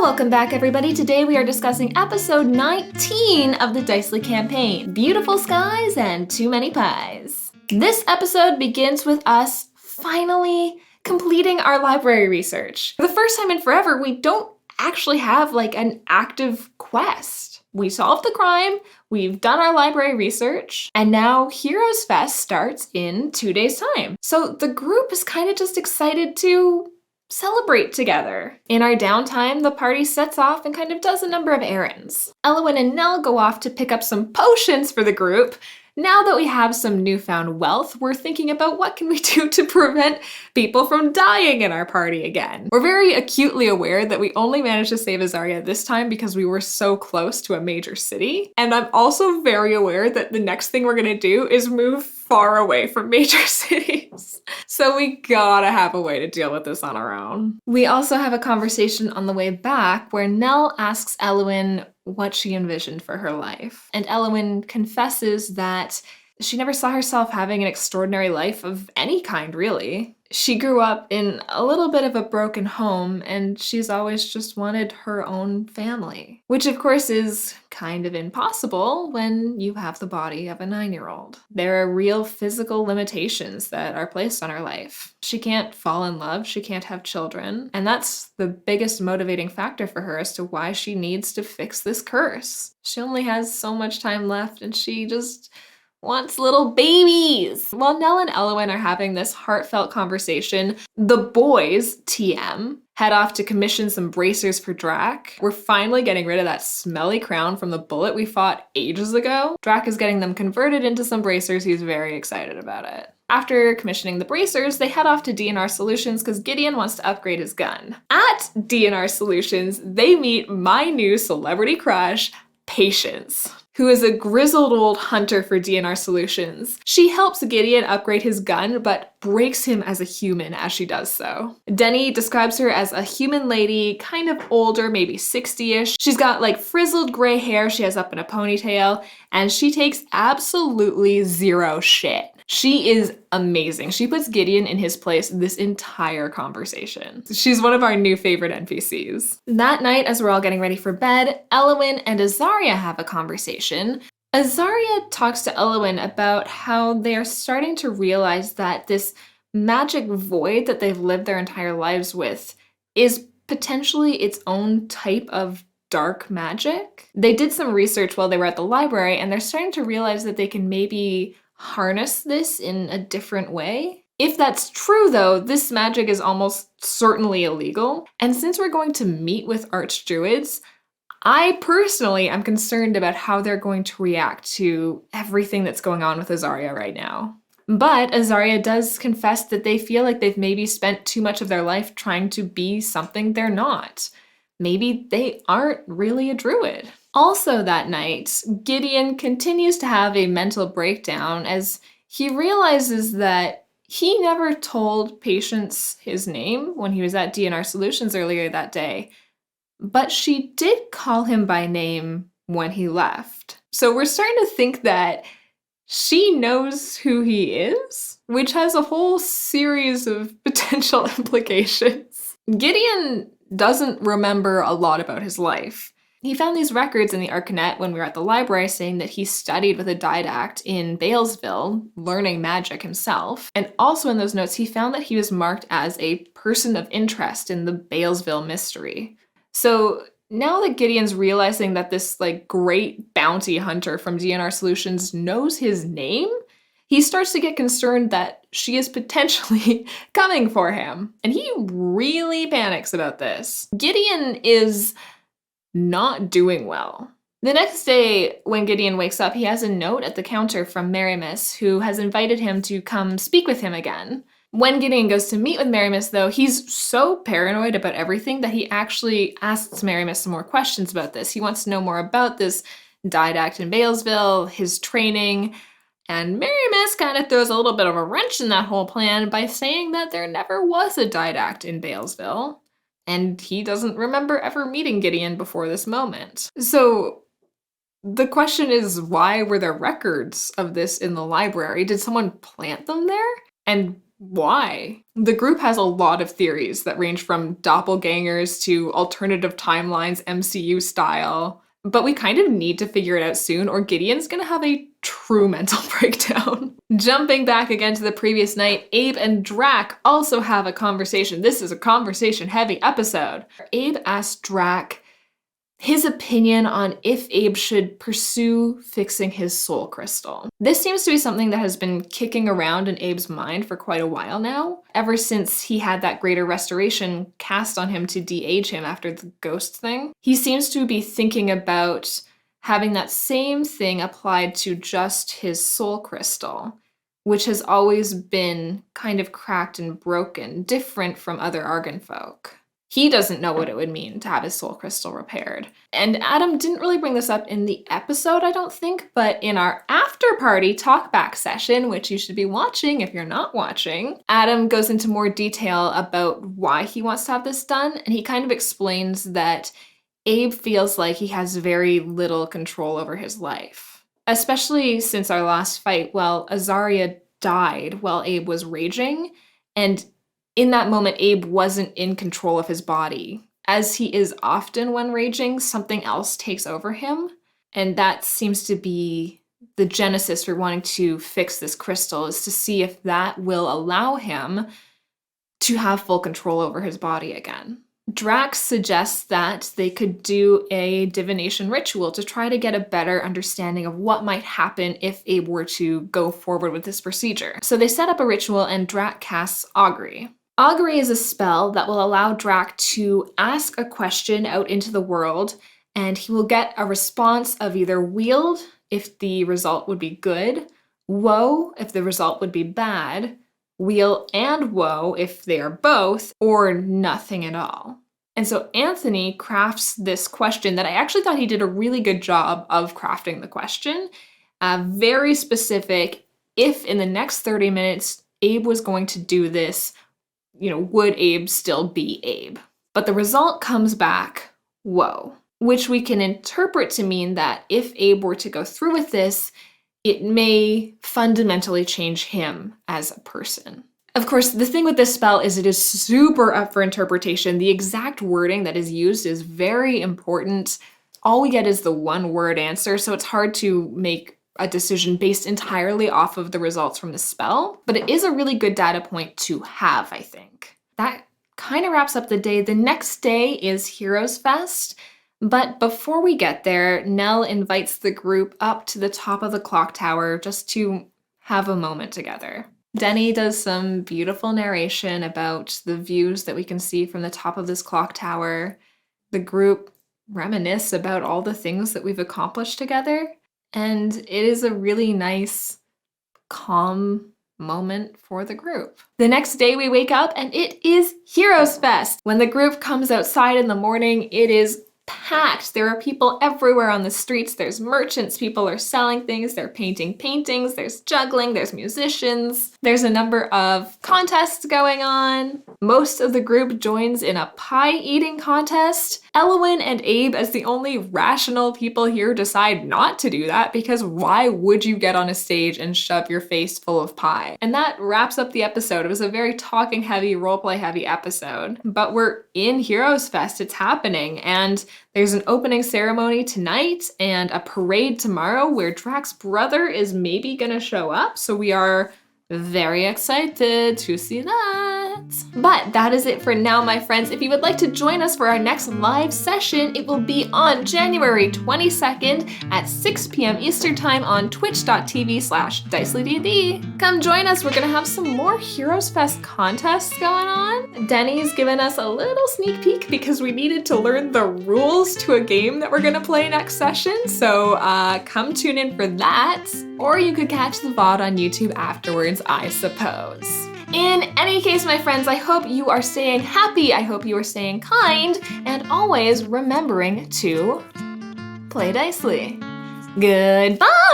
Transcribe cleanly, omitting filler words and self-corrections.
Welcome back, everybody. Today we are discussing episode 19 of the Dicely campaign, Beautiful Skies and Too Many Pies. This episode begins with us finally completing our library research. For the first time in forever, we don't actually have an active quest. We solved the crime, we've done our library research, and now Heroes Fest starts in 2 days' time. So the group is kind of just excited to celebrate together. In our downtime, the party sets off and kind of does a number of errands. Elwyn and Nell go off to pick up some potions for the group. Now that we have some newfound wealth, we're thinking about what can we do to prevent people from dying in our party again. We're very acutely aware that we only managed to save Azaria this time because we were so close to a major city. And I'm also very aware that the next thing we're gonna do is move far away from major cities. So we gotta have a way to deal with this on our own. We also have a conversation on the way back where Nell asks Elwyn what she envisioned for her life. And Elwyn confesses that she never saw herself having an extraordinary life of any kind, really. She grew up in a little bit of a broken home, and she's always just wanted her own family. Which of course is kind of impossible when you have the body of a 9-year-old. There are real physical limitations that are placed on her life. She can't fall in love, she can't have children, and that's the biggest motivating factor for her as to why she needs to fix this curse. She only has so much time left, and she just wants little babies. While Nell and Elwyn are having this heartfelt conversation, the boys, TM, head off to commission some bracers for Drac. We're finally getting rid of that smelly crown from the bullet we fought ages ago. Drac is getting them converted into some bracers. He's very excited about it. After commissioning the bracers, they head off to DNR Solutions because Gideon wants to upgrade his gun. At DNR Solutions, they meet my new celebrity crush, Patience, who is a grizzled old hunter for DNR Solutions. She helps Gideon upgrade his gun, but breaks him as a human as she does so. Denny describes her as a human lady, kind of older, maybe 60-ish. She's got frizzled gray hair she has up in a ponytail, and she takes absolutely zero shit. She is amazing. She puts Gideon in his place this entire conversation. She's one of our new favorite NPCs. That night, as we're all getting ready for bed, Elwyn and Azaria have a conversation. Azaria talks to Elwyn about how they are starting to realize that this magic void that they've lived their entire lives with is potentially its own type of dark magic. They did some research while they were at the library, and they're starting to realize that they can maybe harness this in a different way. If that's true, though, this magic is almost certainly illegal. And since we're going to meet with archdruids, I personally am concerned about how they're going to react to everything that's going on with Azaria right now. But Azaria does confess that they feel like they've maybe spent too much of their life trying to be something they're not. Maybe they aren't really a druid. Also that night, Gideon continues to have a mental breakdown as he realizes that he never told Patience his name when he was at DNR Solutions earlier that day, but she did call him by name when he left. So we're starting to think that she knows who he is, which has a whole series of potential implications. Gideon doesn't remember a lot about his life. He found these records in the Arcanet when we were at the library saying that he studied with a didact in Balesville, learning magic himself. And also in those notes, he found that he was marked as a person of interest in the Balesville mystery. So now that Gideon's realizing that this great bounty hunter from DNR Solutions knows his name, he starts to get concerned that she is potentially coming for him. And he really panics about this. Gideon is not doing well. The next day, when Gideon wakes up, he has a note at the counter from Marimus, who has invited him to come speak with him again. When Gideon goes to meet with Marimus, though, he's so paranoid about everything that he actually asks Marimus some more questions about this. He wants to know more about this didact in Balesville, his training, and Marimus kind of throws a little bit of a wrench in that whole plan by saying that there never was a didact in Balesville. And he doesn't remember ever meeting Gideon before this moment. So the question is, why were there records of this in the library? Did someone plant them there? And why? The group has a lot of theories that range from doppelgangers to alternative timelines, MCU style. But we kind of need to figure it out soon, or Gideon's gonna have a true mental breakdown. Jumping back again to the previous night, Abe and Drac also have a conversation. This is a conversation-heavy episode. Abe asks Drac his opinion on if Abe should pursue fixing his soul crystal. This seems to be something that has been kicking around in Abe's mind for quite a while now, ever since he had that greater restoration cast on him to de-age him after the ghost thing. He seems to be thinking about having that same thing applied to just his soul crystal, which has always been kind of cracked and broken, different from other Argan folk. He doesn't know what it would mean to have his soul crystal repaired. And Adam didn't really bring this up in the episode, I don't think, but in our after-party talkback session, which you should be watching if you're not watching, Adam goes into more detail about why he wants to have this done, and he kind of explains that Abe feels like he has very little control over his life. Especially since our last fight, Azaria died while Abe was raging, and in that moment, Abe wasn't in control of his body. As he is often when raging, something else takes over him. And that seems to be the genesis for wanting to fix this crystal, is to see if that will allow him to have full control over his body again. Drax suggests that they could do a divination ritual to try to get a better understanding of what might happen if Abe were to go forward with this procedure. So they set up a ritual and Drax casts Augury. Augury is a spell that will allow Drac to ask a question out into the world, and he will get a response of either Weald, if the result would be good, Woe, if the result would be bad, Weal and Woe, if they are both, or nothing at all. And so Anthony crafts this question that I actually thought he did a really good job of crafting the question. Very specific, if in the next 30 minutes Abe was going to do this, would Abe still be Abe? But the result comes back, Woe, which we can interpret to mean that if Abe were to go through with this, it may fundamentally change him as a person. Of course, the thing with this spell is it is super up for interpretation. The exact wording that is used is very important. All we get is the one-word answer, so it's hard to make a decision based entirely off of the results from the spell, but it is a really good data point to have, I think. That kind of wraps up the day. The next day is Heroes Fest, but before we get there, Nell invites the group up to the top of the clock tower just to have a moment together. Denny does some beautiful narration about the views that we can see from the top of this clock tower. The group reminisce about all the things that we've accomplished together. And it is a really nice, calm moment for the group. The next day we wake up and it is Heroes Fest. When the group comes outside in the morning, it is packed. There are people everywhere on the streets. There's merchants, people are selling things, they're painting paintings, there's juggling, there's musicians. There's a number of contests going on. Most of the group joins in a pie eating contest. Elwyn and Abe, as the only rational people here, decide not to do that because why would you get on a stage and shove your face full of pie? And that wraps up the episode. It was a very talking heavy, roleplay heavy episode, but we're in Heroes Fest. It's happening, and there's an opening ceremony tonight and a parade tomorrow where Drax's brother is maybe gonna show up, so we are very excited to see that. But that is it for now, my friends. If you would like to join us for our next live session, it will be on January 22nd at 6 p.m. Eastern Time on twitch.tv/DicelyDD. Come join us. We're gonna have some more Heroes Fest contests going on. Denny's given us a little sneak peek because we needed to learn the rules to a game that we're gonna play next session. So come tune in for that. Or you could catch the VOD on YouTube afterwards, I suppose. In any case, my friends, I hope you are staying happy, I hope you are staying kind, and always remembering to play dicely. Goodbye!